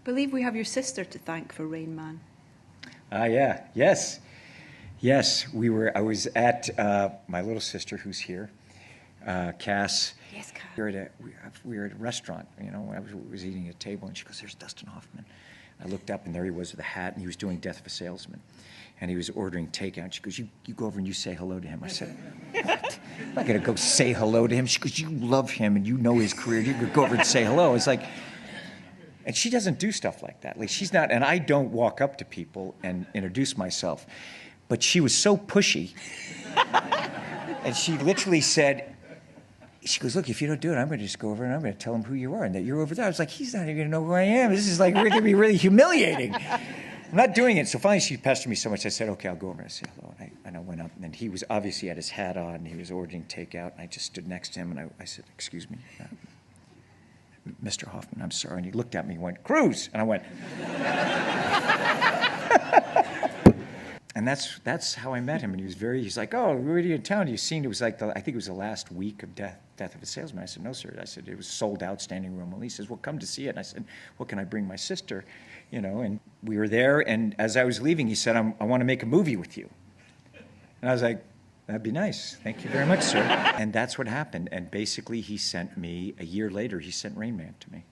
believe we have your sister to thank for Rain Man. Yeah, yes. Yes, I was at my little sister who's here, Cass. Yes, Cass. We were at a restaurant, you know, I was eating at a table, and she goes, "There's Dustin Hoffman." I looked up, and there he was with a hat, and he was doing Death of a Salesman. And he was ordering takeout. She goes, you go over and you say hello to him. I said, what? I'm not going to go say hello to him. She goes, you love him, and you know his career. You could go over and say hello. It's like, and she doesn't do stuff like that. Like, she's not, and I don't walk up to people and introduce myself. But she was so pushy. And she literally said, she goes, look, if you don't do it, I'm going to just go over and I'm going to tell him who you are and that you're over there. I was like, he's not even going to know who I am. This is like going to be really humiliating. I'm not doing it. So finally she pestered me so much, I said, okay, I'll go over and say hello. And I went up, and he was obviously had his hat on, and he was ordering takeout, and I just stood next to him, and I said, excuse me, Mr. Hoffman, I'm sorry. And he looked at me and went, Cruise! And I went, and that's how I met him. And he's like, oh, where are you in town? You seen, it was like, I think it was the last week of Death of a Salesman. I said, no, sir. I said, it was sold out, standing room only. He says, well, come to see it. And I said, well, can I bring my sister? You know, and we were there, and as I was leaving, he said, I want to make a movie with you. And I was like, that'd be nice. Thank you very much, sir. And that's what happened. And basically, he sent me, a year later, he sent Rain Man to me.